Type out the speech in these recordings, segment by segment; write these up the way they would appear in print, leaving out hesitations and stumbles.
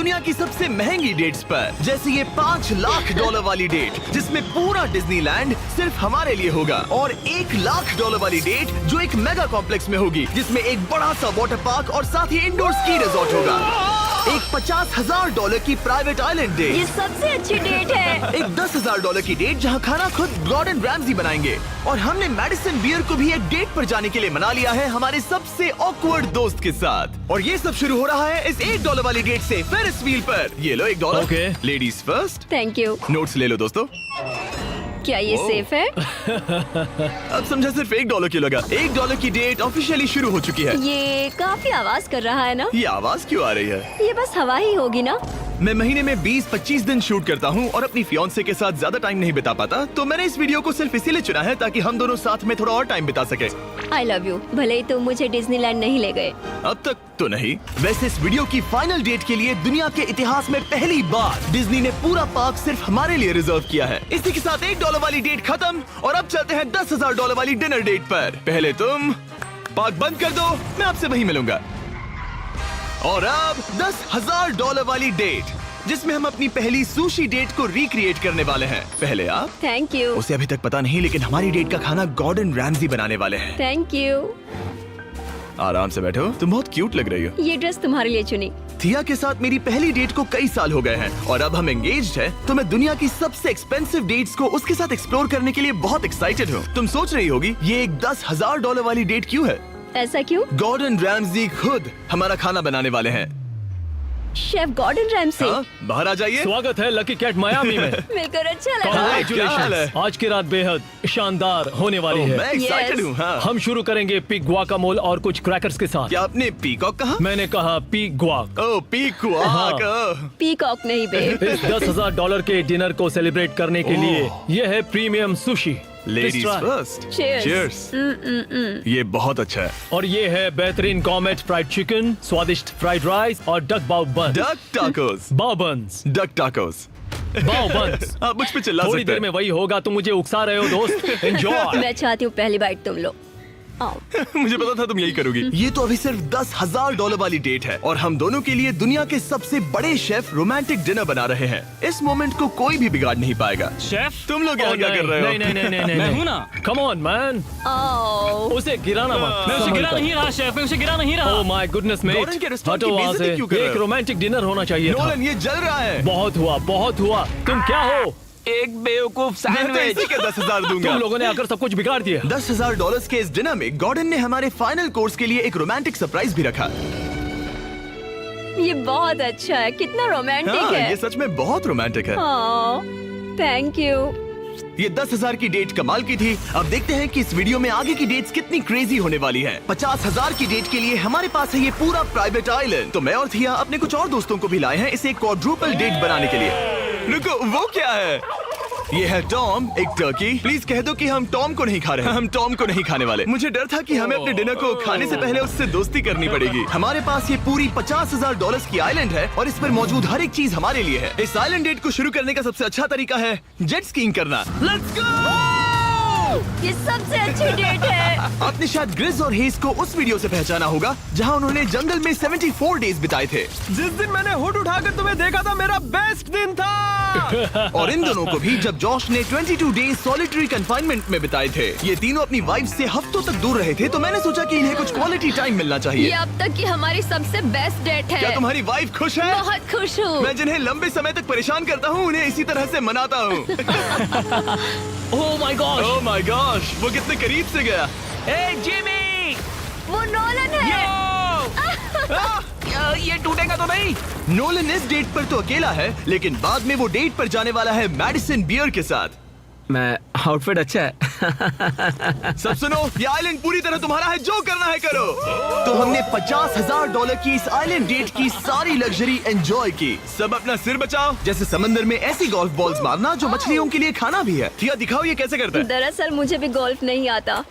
दुनिया की सबसे महंगी डेट्स पर, जैसे ये $5 लाख वाली डेट जिसमें पूरा डिज्नीलैंड सिर्फ हमारे लिए होगा, और $1 लाख वाली डेट जो एक मेगा कॉम्प्लेक्स में होगी जिसमें एक बड़ा सा वाटर पार्क और साथ ही इंडोर स्की रिजॉर्ट होगा। एक $50,000 की प्राइवेट आइलैंड डेट, ये सबसे अच्छी डेट है। एक $10,000 की डेट जहां खाना खुद गॉर्डन रैमजी बनाएंगे, और हमने मेडिसन बियर को भी एक डेट पर जाने के लिए मना लिया है हमारे सबसे ऑकवर्ड दोस्त के साथ। और ये सब शुरू हो रहा है इस $1 वाली डेट से फेरिस व्हील पर। ये लो $1। Okay. Ladies first. Thank you. Notes ले लो दोस्तों। क्या ये सेफ है? अब समझा सिर्फ $1 क्यों लगा। $1 की डेट ऑफिशियली शुरू हो चुकी है। ये काफी आवाज कर रहा है ना? ये आवाज क्यों आ रही है? ये बस हवा ही होगी ना? मैं महीने में 20-25 दिन शूट करता हूँ और अपनी फियांसे के साथ ज्यादा टाइम नहीं बिता पाता, तो मैंने इस वीडियो को सिर्फ इसीलिए चुना है ताकि हम दोनों साथ में थोड़ा और टाइम बिता सके। I love you. भले ही तुम मुझे डिज्नीलैंड नहीं ले गए। अब तक तो नहीं। वैसे इस वीडियो की फाइनल डेट के लिए दुनिया के इतिहास में पहली बार डिज्नी ने पूरा पार्क सिर्फ हमारे लिए रिजर्व किया है। इसी के साथ $1 वाली डेट खत्म और अब चलते हैं $10,000 वाली डिनर डेट पर। पहले तुम पार्क बंद कर दो, मैं आपसे वहीं मिलूंगा। और अब $10,000 वाली डेट जिसमें हम अपनी पहली सुशी डेट को रिक्रिएट करने वाले हैं। पहले आप। Thank you. उसे अभी तक पता नहीं, लेकिन हमारी डेट का खाना गॉर्डन रैमजी बनाने वाले हैं। Thank you. आराम से बैठो, तुम बहुत क्यूट लग रही हो। ये ड्रेस तुम्हारे लिए चुनी। थिया के साथ मेरी पहली डेट को कई साल हो गए हैं और अब हम एंगेज्ड हैं, तो मैं दुनिया की सबसे एक्सपेंसिव डेट्स को उसके साथ एक्सप्लोर करने के लिए बहुत एक्साइटेड हूँ। तुम सोच रही होगी ये एक $10,000 वाली डेट क्यों है? ऐसा क्यों? गॉर्डन रैमजी खुद हमारा खाना बनाने वाले हैं। Chef Gordon Ramsay. हाँ, बाहर आ जाइए। स्वागत है लकी कैट मायामी में। मिलकर अच्छा लगा। क्या हाल है? Congratulations। आज की रात बेहद शानदार होने वाली ओह, है। मैं एक्साइटेड Yes। हूँ। हाँ। हम शुरू करेंगे पिग गुआकामोल और कुछ क्रैकर्स के साथ। क्या आपने पीकॉक कहा? मैंने कहा पिग गुआक। ओह, पीकॉक। हाँ। पीकॉक नहीं बे। इस $10,000 के डिनर को सेलिब्रेट करने के लिए यह है premium sushi. Ladies Please try। First. Cheers। Cheers। ये बहुत अच्छा है। और ये है बेहतरीन कॉमेट फ्राइड चिकन, स्वादिष्ट फ्राइड राइस और डक बाव बन। Duck tacos. बाव बन्स। Duck tacos. बाव बन्स। आप मुझ पे चिल्ला थोड़ी सकते देर में हैं। वही होगा, तुम मुझे उकसा रहे हो दोस्त। एंजॉय। मैं चाहती हूँ पहली बाइट तुम लो। आओ। मुझे पता था तुम यही करोगी। ये तो अभी सिर्फ $10,000 वाली डेट है और हम दोनों के लिए दुनिया के सबसे बड़े शेफ रोमांटिक डिनर बना रहे हैं। इस मोमेंट को कोई भी बिगाड़ नहीं पाएगा। शेफ तुम लोग यहाँ क्या कर रहे हो? नहीं मैं हूँ ना। कम ऑन मैन, आओ। उसे गिराना मत। मैं उसे गिरा नहीं रहा शेफ, मैं उसे गिरा नहीं रहा। Oh my goodness mate, Gordon के रेस्टोरेंट हटो की वहाँ बेइज्जती से। क्यों कर रहे एक हो? रोमांटिक डिनर होना चाहिए था। नोलन, ये जल रहा है। बहुत हुआ, बहुत हुआ। तुम क्या हो? एक बेवकूफ मैं तो सैंडविच। इसी के 10,000 दूंगा। तुम लोगों ने आकर सब कुछ बिगाड़ दिया। $10,000 के इस डिनर में गॉर्डन ने हमारे फाइनल कोर्स के लिए एक रोमांटिक सरप्राइज भी रखा। ये बहुत अच्छा है। कितना रोमांटिक हाँ, है। ये सच में बहुत रोमांटिक है। Thank you. ये 10,000 की डेट कमाल की थी। अब देखते हैं कि इस वीडियो में आगे की डेट्स कितनी क्रेजी होने वाली है। 50,000 की डेट के लिए हमारे पास है ये पूरा प्राइवेट आइलैंड। तो मैं और थिया अपने कुछ और दोस्तों को भी लाए हैं इसे एक क्वाड्रुपल डेट बनाने के लिए। रुको, वो क्या है? ये है टॉम, एक टर्की। प्लीज कह दो कि हम टॉम को नहीं खा रहे हैं। हम टॉम को नहीं खाने वाले। मुझे डर था कि हमें अपने डिनर को खाने से पहले उससे दोस्ती करनी पड़ेगी। हमारे पास ये पूरी $50,000 की आइलैंड है और इस पर मौजूद हर एक चीज हमारे लिए है। इस आइलैंड डेट को शुरू करने का सबसे अच्छा तरीका है जेट स्कीइंग करना। Let's go! ये सबसे अच्छी डेट है। आपने शायद ग्रिज और हेज को उस वीडियो से पहचाना होगा जहां उन्होंने जंगल में 74 डेज बिताए थे। जिस दिन मैंने हुड उठाकर तुम्हें देखा था, मेरा बेस्ट दिन था। और इन दोनों को भी जब जॉश ने 22 डेज सॉलिटरी कंफाइनमेंट में बिताए थे। ये तीनों अपनी वाइफ से हफ्तों तक दूर रहे थे, तो मैंने सोचा कि इन्हें कुछ क्वालिटी टाइम मिलना ये चाहिए। अब तक की हमारी सबसे बेस्ट डेट है। क्या तुम्हारी वाइफ खुश है? बहुत खुश हूँ। मैं जिन्हें लंबे समय तक परेशान करता हूँ उन्हें इसी तरह से मनाता हूँ। Oh my God. Oh my gosh, वो कितने करीब से गया। ए जिमी, वो नोलन है। ये टूटेगा तो नहीं? नोलन इस डेट पर तो अकेला है, लेकिन बाद में वो डेट पर जाने वाला है मेडिसन बियर के साथ। मैं आउटफिट अच्छा है। सब सुनो, ये आइलैंड पूरी तरह तुम्हारा है, जो करना है करो। तो हमने $50,000 की इस आइलैंड डेट की सारी लग्जरी एंजॉय की। सब अपना सिर बचाओ, जैसे समंदर में ऐसी गोल्फ बॉल्स मारना जो मछलियों के लिए खाना भी है। थिया, दिखाओ ये कैसे करता है। दरअसल मुझे भी गोल्फ नहीं आता।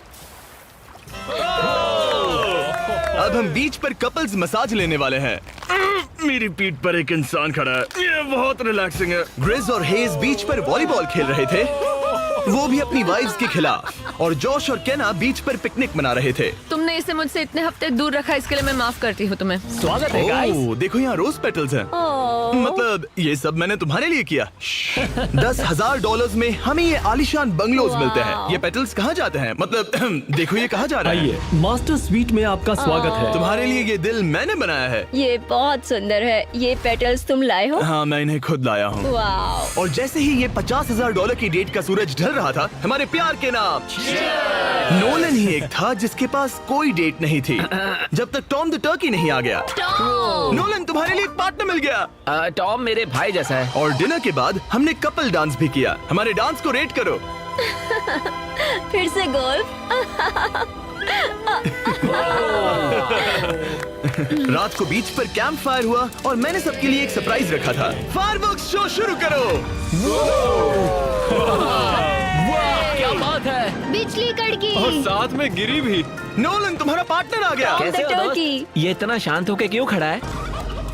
अब हम बीच पर कपल्स मसाज लेने वाले हैं। मेरी पीठ पर एक इंसान खड़ा है, ये बहुत रिलैक्सिंग है। ग्रिज और हेज बीच पर वॉलीबॉल खेल रहे थे, वो भी अपनी वाइफ्स के खिलाफ। और जॉश और केना बीच पर पिकनिक मना रहे थे। तुमने इसे मुझसे इतने हफ्ते दूर रखा, इसके लिए मैं माफ करती हूँ तुम्हें। स्वागत है गाइस। ओह, देखो यहाँ रोज पेटल्स हैं। ओह, मतलब ये सब मैंने तुम्हारे लिए किया। $10,000 में हमें ये आलीशान बंगलोज मिलते हैं। ये पेटल्स कहाँ जाते हैं? मतलब देखो ये कहाँ जा रहा है। आइए, मास्टर स्वीट में आपका स्वागत है। तुम्हारे लिए ये दिल मैंने बनाया है। ये बहुत सुंदर है। ये पेटल्स तुम लाए हो? हाँ, मैं इन्हें खुद लाया हूँ। वाह। और जैसे ही ये $50,000 की डेट का सूरज ढल रहा था, हमारे प्यार के नाम नोलन ही एक था जिसके पास कोई डेट नहीं थी जब तक टॉम द टर्की नहीं आ गया। नोलन, तुम्हारे लिए एक पार्टनर मिल गया। टॉम मेरे भाई जैसा है। और डिनर के बाद हमने कपल डांस भी किया। हमारे डांस को रेट करो। फिर से गोल्फ। रात को बीच पर कैंप फायर हुआ और मैंने सबके लिए एक सरप्राइज रखा था। फायरवर्क्स शो शुरू करो। क्या बात है। बिजली कड़की। और साथ में गिरी भी। नोलन, तुम्हारा पार्टनर आ गया। कैसे हो टर्की। दोस्त? ये इतना शांत होके क्यों खड़ा है?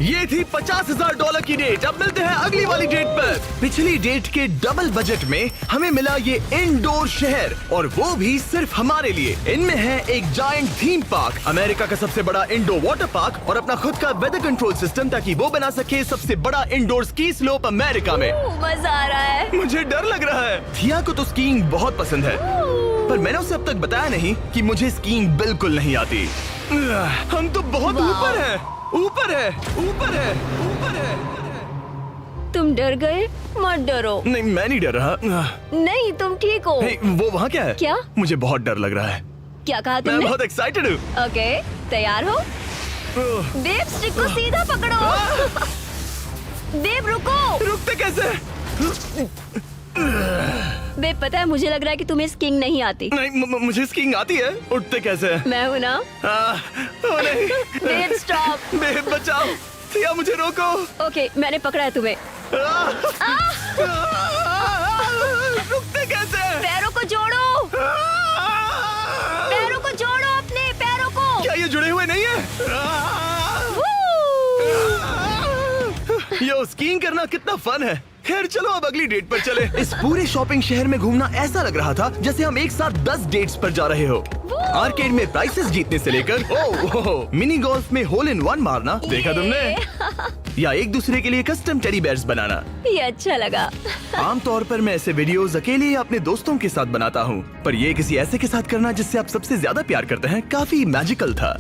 ये थी $50,000 की डेट। अब मिलते हैं अगली वाली डेट पर। पिछली डेट के डबल बजट में हमें मिला ये इंडोर शहर, और वो भी सिर्फ हमारे लिए। इनमें है एक जायंट थीम पार्क, अमेरिका का सबसे बड़ा इंडोर वाटर पार्क, और अपना खुद का वेदर कंट्रोल सिस्टम ताकि वो बना सके सबसे बड़ा इंडोर स्की स्लोप अमेरिका में। मजा आ रहा है। मुझे डर लग रहा है। थिया को तो स्कीइंग बहुत पसंद है, पर मैंने उसे अब तक बताया नहीं कि मुझे स्कीइंग बिल्कुल नहीं आती। हम तो बहुत ऊपर हैं। ऊपर है, ऊपर है, ऊपर है। तुम डर गए? मत डरो। नहीं, मैं नहीं डर रहा। नहीं, तुम ठीक हो। हे, वो वहाँ क्या है? क्या? मुझे बहुत डर लग रहा है। क्या कहा मैं तुमने? बहुत एक्साइटेड हूँ। ओके, तैयार हो? देव, स्टिक को सीधा पकड़ो। देव, रुको। रुकते कैसे? देव, पता है मुझे लग रहा है कि तुम्हें स्कीइंग नहीं आती। नहीं, मुझे स्कीइंग आती है। उठते कैसे? मैं हूँ ना। ओ नहीं। देव, स्टॉप। बेब, बचाओ। थिया, मुझे रोको। ओके, मैंने पकड़ा है तुम्हें। रुकते कैसे? पैरों को जोड़ो। पैरों को जोड़ो, अपने पैरों को। क्या ये जुड़े हुए नहीं है? यो, स्कीइंग करना कितना फन है। खैर चलो अब अगली डेट पर चले। इस पूरे शॉपिंग शहर में घूमना ऐसा लग रहा था जैसे हम एक साथ 10 डेट्स पर जा रहे हो। आर्केड में प्राइसेस जीतने से लेकर मिनी गोल्फ में होल इन वन मारना, देखा तुमने? या एक दूसरे के लिए कस्टम टेडी बेयर्स बनाना। ये अच्छा लगा। आमतौर पर मैं ऐसे वीडियोस अकेले या अपने दोस्तों के साथ बनाता हूँ, पर ये किसी ऐसे के साथ करना जिससे आप सबसे ज्यादा प्यार करते हैं, काफी मैजिकल था।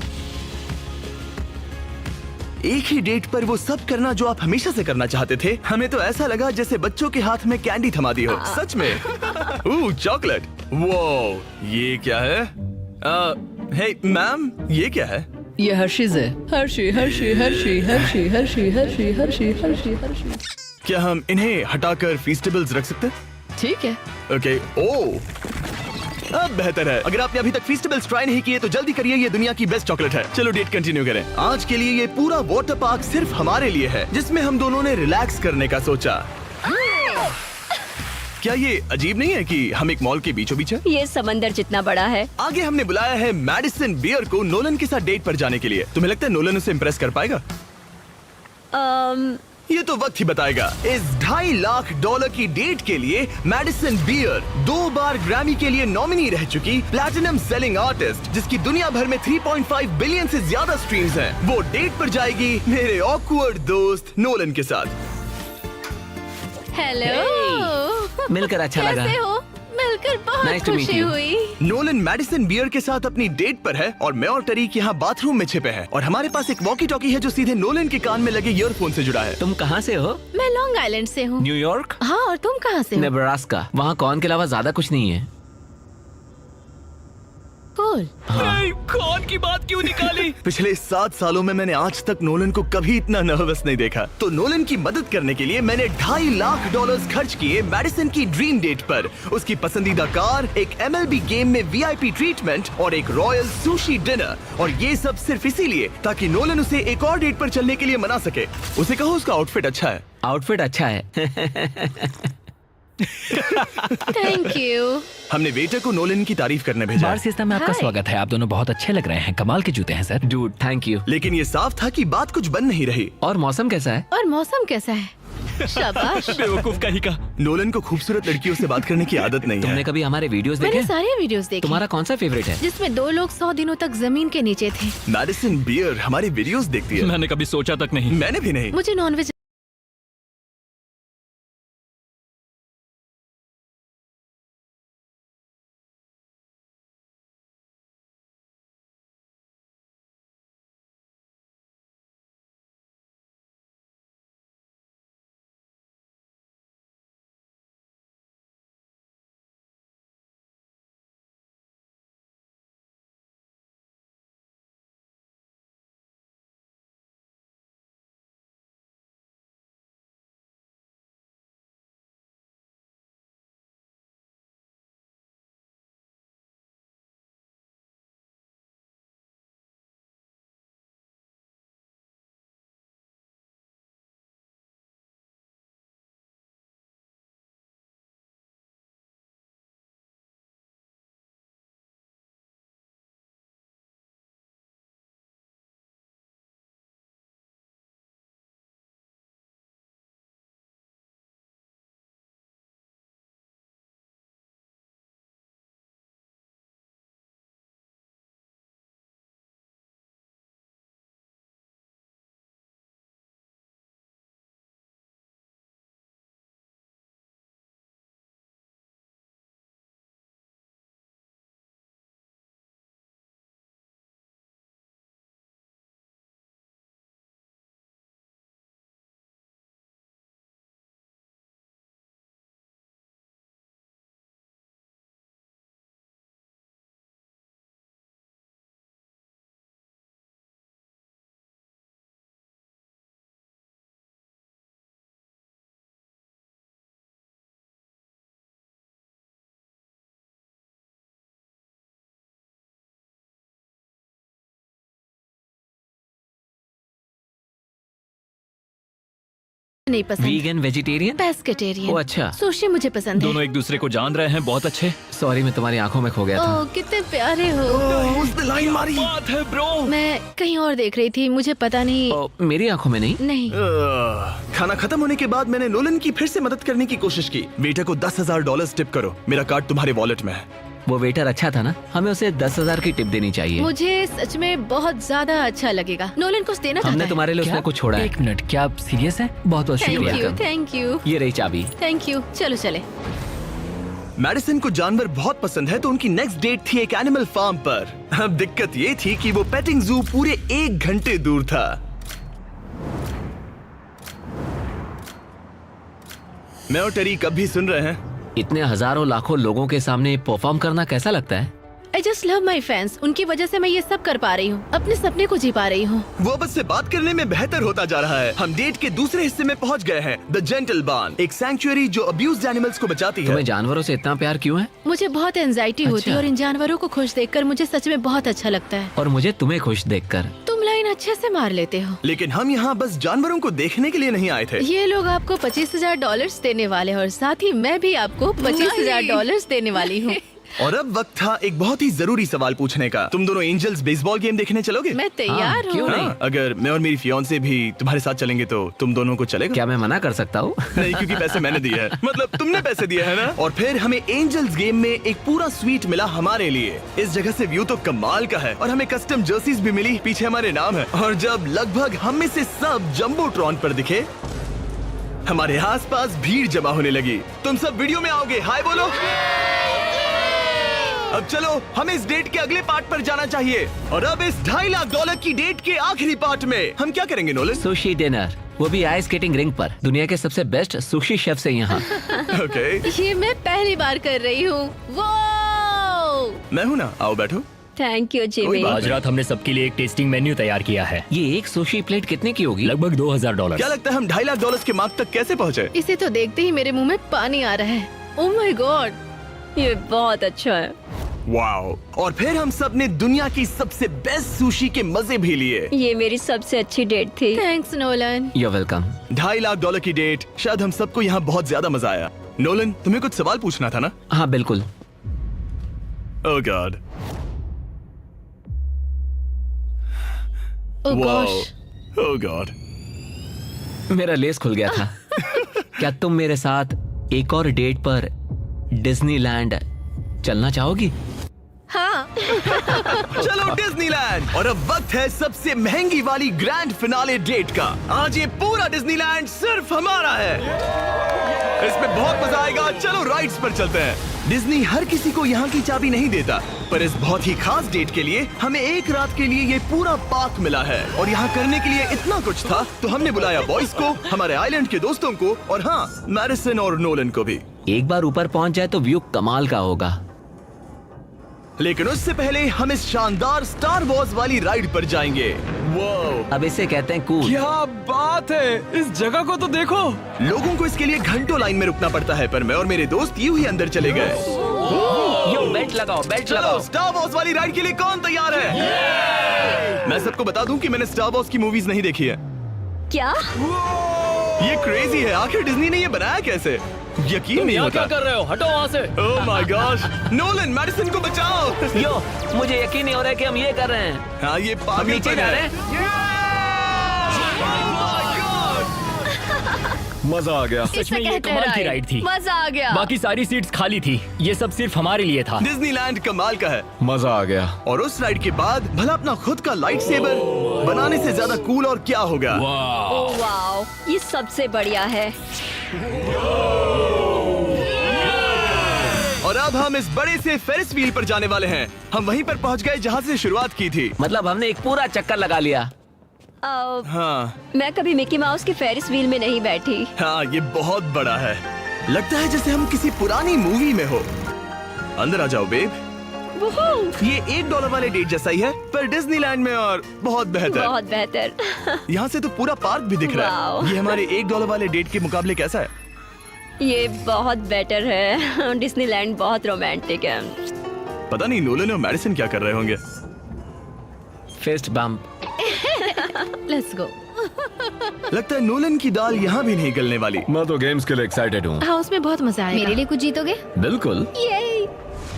एक ही डेट पर वो सब करना जो आप हमेशा से करना चाहते थे। हमें तो ऐसा लगा जैसे बच्चों के हाथ में कैंडी थमा दी हो। सच में। चॉकलेट। वो ये क्या है? हे मैम, ये क्या है? ये हर्शीज है। Hershey Hershey Hershey Hershey Hershey Hershey Hershey Hershey Hershey. क्या हम इन्हें हटाकर फीस्टेबल्स रख सकते हैं? ठीक है। ओके। ओ, अब बेहतर है। अगर आपने अभी तक फीस्टेबल्स ट्राई नहीं किए तो जल्दी करिए, ये दुनिया की बेस्ट चॉकलेट है। चलो डेट कंटिन्यू करें। आज के लिए ये पूरा वाटर पार्क सिर्फ हमारे लिए है, जिसमें हम दोनों ने रिलैक्स करने का सोचा। क्या ये अजीब नहीं है कि हम एक मॉल के बीचों बीच हैं? ये समंदर जितना बड़ा है। आगे हमने बुलाया है मैडिसन बियर को नोलन के साथ डेट पर जाने के लिए। तुम्हें लगता है नोलन उसे इम्प्रेस कर पाएगा? ये तो वक्त ही बताएगा। इस $2.5 लाख की डेट के लिए मैडिसन बियर 2 बार ग्रैमी के लिए नॉमिनी रह चुकी प्लैटिनम सेलिंग आर्टिस्ट, जिसकी दुनिया भर में 3.5 बिलियन से ज्यादा स्ट्रीम्स हैं, वो डेट पर जाएगी मेरे ऑकवर्ड दोस्त नोलन के साथ। हेलो। मिलकर अच्छा लगा। कैसे हो? मिलकर बहुत Nice to meet खुशी you. हुई। नोलन मैडिसन बियर के साथ अपनी डेट पर है और मैं और टरीक यहाँ बाथरूम में छिपे हैं, और हमारे पास एक वॉकी टॉकी है जो सीधे नोलन के कान में लगे ईयरफोन से जुड़ा है। तुम कहाँ से हो? मैं लॉन्ग आइलैंड से हूँ। न्यूयॉर्क? हाँ, और तुम कहाँ से हो? नेब्रास्का। वहाँ कॉर्न के अलावा ज्यादा कुछ नहीं है। कूल। कौन की बात क्यों निकाली? पिछले 7 सालों में मैंने आज तक नोलन को कभी इतना नर्वस नहीं देखा। तो नोलन की मदद करने के लिए मैंने $2.5 लाख खर्च किए मैडिसन की ड्रीम डेट पर। उसकी पसंदीदा कार, एक MLB गेम में VIP ट्रीटमेंट और एक रॉयल सुशी डिनर, और ये सब सिर्फ इसीलिए ताकि नोलन उसे एक और डेट पर चलने के लिए मना सके। उसे कहो उसका आउटफिट अच्छा है। आउटफिट अच्छा है। Thank you. हमने वेटर को नोलन की तारीफ करने भेजा, बार सिस्टम में आपका Hi. स्वागत है। आप दोनों बहुत अच्छे लग रहे हैं। कमाल के जूते हैं सर। Dude, thank you. लेकिन ये साफ था कि बात कुछ बन नहीं रही। और मौसम कैसा है? और मौसम कैसा है? शाबाश। बेवकूफ का ही का। नोलन को खूबसूरत लड़कियों से बात करने की आदत नहीं तुमने है। कभी हमारे वीडियोस मैंने देखे? सारे वीडियोस देखे तुम्हारा कौन सा फेवरेट है? जिसमें 2 लोग 100 दिनों तक जमीन के नीचे थे। मैडिसन बियर हमारी वीडियोस देखती है। मैंने कभी सोचा तक नहीं। मैंने भी नहीं। मुझे नॉनवेज नहीं पसंद। Vegan vegetarian? पेस्केटेरियन। ओह, अच्छा। सुशी मुझे पसंद है। दोनों एक दूसरे को जान रहे हैं, बहुत अच्छे। सॉरी, मैं तुम्हारी आंखों में खो गया था। ओह कितने प्यारे हो। उसने लाइन मारी। बात है ब्रो। मैं कहीं और देख रही थी, मुझे पता नहीं। ओ, मेरी आंखों में नहीं। नहीं। खाना खत्म होने के बाद मैंने नोलन की फिर से मदद करने की कोशिश की। वेटर को $10,000 टिप करो, मेरा कार्ड तुम्हारे वॉलेट में है। वो वेटर अच्छा था ना, हमें उसे 10,000 की टिप देनी चाहिए। मुझे सच में बहुत ज्यादा अच्छा लगेगा। नोलन कुछ देना हमने चाहता है। तुम्हारे लिए उसने कुछ छोड़ा है। एक मिनट, क्या आप सीरियस हैं? बहुत बहुत थैंक यू, शुक्रिया। थैंक यू, ये रही चाबी। Thank you. चलो चले। मैडिसन को जानवर बहुत पसंद है, तो उनकी नेक्स्ट डेट थी एक एनिमल फार्म पर। अब दिक्कत ये थी कि वो पेटिंग जू पूरे 1 घंटे दूर था। मैं और टेरी कब भी सुन रहे हैं। इतने हजारों लाखों लोगों के सामने परफॉर्म करना कैसा लगता है? I just love my fans. उनकी वजह से मैं ये सब कर पा रही हूँ, अपने सपने को जी पा रही हूँ। वो बस से बात करने में बेहतर होता जा रहा है। हम डेट के दूसरे हिस्से में पहुंच गए हैं, द जेंटल बार्न, एक सैंक्चुअरी जो अब्यूज्ड एनिमल्स को बचाती है। तुम्हें जानवरों से इतना प्यार क्यों है? मुझे बहुत एंजाइटी होती अच्छा। है और इन जानवरों को खुश देखकर मुझे सच में बहुत अच्छा लगता है। और मुझे तुम्हें खुश देखकर। तुम लाइन अच्छे से मार लेते हो। लेकिन हम यहाँ बस जानवरों को देखने के लिए नहीं आए थे। ये लोग आपको $25,000 देने वाले हैं और साथ ही मैं भी आपको $25,000 देने वाली हूँ। और अब वक्त था एक बहुत ही जरूरी सवाल पूछने का। तुम दोनों एंजल्स बेसबॉल गेम देखने चलोगे? मैं तैयार हाँ, क्यों हूँ। नहीं? हाँ, अगर मैं और मेरी फियांसे भी तुम्हारे साथ चलेंगे तो तुम दोनों को चलेगा? क्या मैं मना कर सकता हूँ? नहीं, क्योंकि पैसे मैंने दिए हैं। मतलब तुमने पैसे दिए हैं ना। और फिर हमें एंजल्स गेम में एक पूरा स्वीट मिला हमारे लिए। इस जगह से व्यू तो कमाल का है और हमें कस्टम जर्सीज भी मिली, पीछे हमारे नाम है। और जब लगभग हम में से सब जंबोट्रॉन पर दिखे, हमारे आसपास भीड़ जमा होने लगी। तुम सब वीडियो में आओगे, हाय बोलो। अब चलो, हमें इस डेट के अगले पार्ट पर जाना चाहिए। और अब इस $2.5 लाख की डेट के आखिरी पार्ट में हम क्या करेंगे नोलन? सुशी डिनर, वो भी आइस स्केटिंग रिंग पर। दुनिया के सबसे बेस्ट सुशी शेफ से यहाँ। ओके, ये मैं पहली बार कर रही हूँ। वो मैं हूँ ना, आओ बैठो। थैंक यू कोई जिमी। बात आज रात हमने सबके लिए एक टेस्टिंग मेन्यू तैयार किया है। ये एक सुशी प्लेट कितने की होगी? लगभग $2,000। क्या लगता है हम $2.5 लाख के मार्क तक कैसे पहुँचे? इसे तो देखते ही मेरे मुंह में पानी आ रहा है। ओह माय गॉड, ये बहुत अच्छा है। वाओ! और फिर हम सब ने दुनिया की सबसे बेस्ट सुशी के मजे भी लिए। ये मेरी सबसे अच्छी डेट थी। Thanks Nolan. You're welcome। $2.5 lakh की डेट, शायद हम सबको यहाँ बहुत ज्यादा मजा आया। नोलन, तुम्हें कुछ सवाल पूछना था ना? हाँ बिल्कुल। ओह गॉड, ओह वाओ, गॉश, ओह गॉड। मेरा लेस खुल गया था। क्या तुम मेरे साथ एक और डेट पर डिज्नीलैंड चलना चाहोगी? हाँ। चलो डिज्नीलैंड। और अब वक्त है सबसे महंगी वाली ग्रैंड फिनाले डेट का। आज ये पूरा डिज्नीलैंड सिर्फ हमारा है। इसमें बहुत मजा आएगा। चलो राइड्स पर चलते हैं। डिज्नी हर किसी को यहाँ की चाबी नहीं देता, पर इस बहुत ही खास डेट के लिए हमें एक रात के लिए ये पूरा पार्क मिला है। और यहाँ करने के लिए इतना कुछ था, तो हमने बुलाया बॉयज को, हमारे आइलैंड के दोस्तों को, और हाँ, मैडिसन और नोलन को भी। एक बार ऊपर पहुंच जाए तो व्यू कमाल का होगा। लेकिन उससे पहले हम इस शानदार स्टार वॉर्स वाली राइड पर जाएंगे। वो अब इसे कहते हैं कूल। क्या बात है, इस जगह को तो देखो। लोगों को इसके लिए घंटों लाइन में रुकना पड़ता है, पर मैं और मेरे दोस्त यूं ही अंदर चले गए। यो बेल्ट लगाओ, बेल्ट चलो, लगाओ। स्टार वॉर्स वाली राइड के लिए कौन तैयार है? मैं सबको बता दूं कि मैंने स्टार वॉर्स की मूवीज नहीं देखी है। क्या? ये क्रेजी है, आखिर डिज्नी ने ये बनाया कैसे? यकीन नहीं यहाँ होता। क्या कर रहे हो? हटो वहाँ से। Oh my gosh, Nolan, Madison को बचाओ। यो, मुझे यकीन नहीं हो रहा है कि हम ये कर रहे हैं। हाँ, ये हम पागल नीचे जा रहे हैं। मजा आ गया। सच में इसे ये कहते हैं कमाल की राइड थी। मजा आ गया। बाकी सारी सीट्स खाली थी। ये सब सिर्फ हमारे लिए था। डिज्नीलैंड कमाल का है। मजा आ गया। और उस राइड के बाद भला अपना खुद का लाइट सेबर बनाने से ज्यादा कूल और क्या होगा? ओह वाओ, ये सबसे बढ़िया है। और अब हम इस बड़े से फेरिस व्हील पर जाने वाले हैं। हम वहीं पर पहुंच गए जहां से शुरुआत की थी। मतलब हमने एक पूरा चक्कर लगा लिया। हाँ मैं कभी मिकी माउस के फेरिस व्हील में नहीं बैठी। हाँ, ये बहुत बड़ा है। लगता है जैसे हम किसी पुरानी मूवी में हो। अंदर आ जाओ बेब। ये $1 वाले डेट जैसा ही है, पर डिज्नीलैंड में और बहुत बेहतर। बहुत बेहतर। यहाँ से तो पूरा पार्क भी दिख रहा वाओ। है। ये हमारे $1 वाले डेट के मुकाबले कैसा है? ये बहुत बेटर है। डिज्नीलैंड बहुत रोमांटिक है। पता नहीं नोलन और मैडिसन क्या कर रहे होंगे। Fist bump. Let's go. लगता है नोलन की दाल यहाँ भी नहीं गलने वाली। मैं तो गेम्स के लिए एक्साइटेड हूँ। हाँ, उसमें बहुत मजा आएगा। मेरे लिए कुछ जीतोगे? बिल्कुल। ये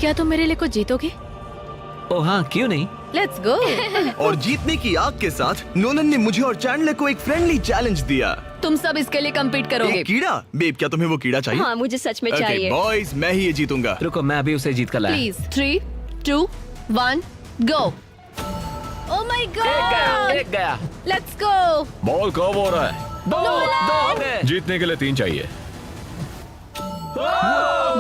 क्या तुम मेरे लिए कुछ जीतोगे? ओ हाँ, क्यों नहीं। Let's go. और जीतने की आग के साथ नोलन ने मुझे और चैंडलर को एक फ्रेंडली चैलेंज दिया। तुम सब इसके लिए कम्पीट करोगे। एक कीड़ा? बेब, क्या तुम्हें वो कीड़ा चाहिए? हाँ, मुझे सच में Okay, चाहिए। बॉयज, मैं ही ये जीतूंगा। रुको, मैं अभी उसे जीत कर लाया। Please 3, 2, 1 go. ओह माय एक गया, गॉड, एक गया। Let's go. बॉल कब हो रहा है? दो हो गए। जीतने के लिए 3 चाहिए।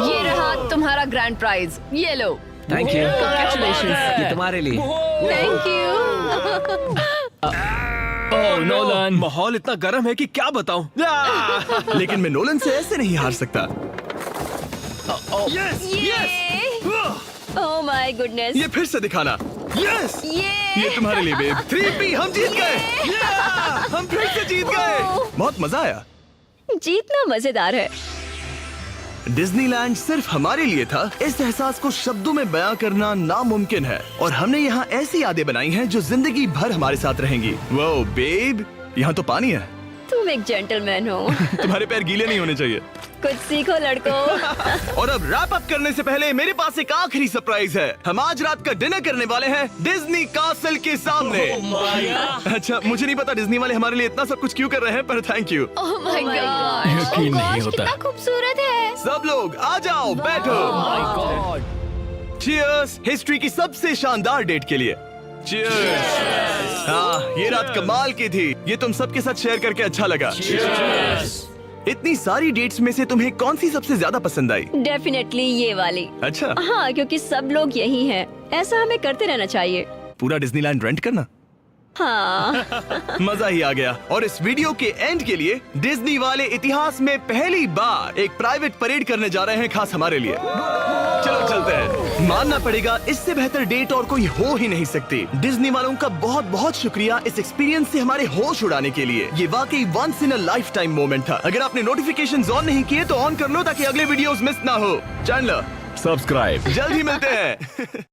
ये रहा तुम्हारा ग्रैंड प्राइज, ये लो। Thank you. Congratulations. ये तुम्हारे लिए। Thank you. Oh, Nolan. माहौल इतना गर्म है कि क्या बताऊं। लेकिन मैं नोलन से ऐसे नहीं हार सकता। ओह माय गुडनेस, ये फिर से दिखाना। यस, ये ये तुम्हारे लिए बेब। 3P, हम जीत गए। हम फिर से जीत गए। बहुत मजा आया। जीतना मजेदार है। डिज्नीलैंड सिर्फ हमारे लिए था। इस एहसास को शब्दों में बयां करना नामुमकिन है, और हमने यहाँ ऐसी यादें बनाई हैं जो जिंदगी भर हमारे साथ रहेंगी। वो बेब, यहाँ तो पानी है। तुम एक जेंटलमैन हो। तुम्हारे पैर गीले नहीं होने चाहिए। कुछ सीखो लड़कों। और अब रैप अप करने से पहले मेरे पास एक आखिरी सरप्राइज है। हम आज रात का डिनर करने वाले हैं डिज्नी कासल के सामने। अच्छा, मुझे नहीं पता डिज्नी वाले हमारे लिए इतना सब कुछ क्यों कर रहे हैं, पर thank you. Oh my Oh my God. God. यकीन Oh नहीं gosh, होता। कितना खूबसूरत है। सब लोग आ जाओ, बैठो। चीयर्स हिस्ट्री की सबसे शानदार डेट के लिए। चीयर्स। हाँ, ये रात कमाल की थी। ये तुम सबके साथ शेयर करके अच्छा लगा। इतनी सारी डेट्स में से तुम्हें कौन सी सबसे ज्यादा पसंद आई? डेफिनेटली ये वाली। अच्छा, हाँ, क्योंकि सब लोग यही हैं। ऐसा हमें करते रहना चाहिए। पूरा डिज्नीलैंड रेंट करना। हाँ। मजा ही आ गया। और इस वीडियो के एंड के लिए डिज्नी वाले इतिहास में पहली बार एक प्राइवेट परेड करने जा रहे हैं, खास हमारे लिए। चलो चलते हैं। मानना पड़ेगा, इससे बेहतर डेट और कोई हो ही नहीं सकती। डिज्नी वालों का बहुत बहुत शुक्रिया इस एक्सपीरियंस से हमारे होश उड़ाने के लिए। ये वाकई once in a lifetime moment था। अगर आपने नोटिफिकेशंस ऑन नहीं किए तो ऑन कर लो, ताकि अगले वीडियोस मिस ना हो। Channel subscribe. जल्द ही मिलते हैं।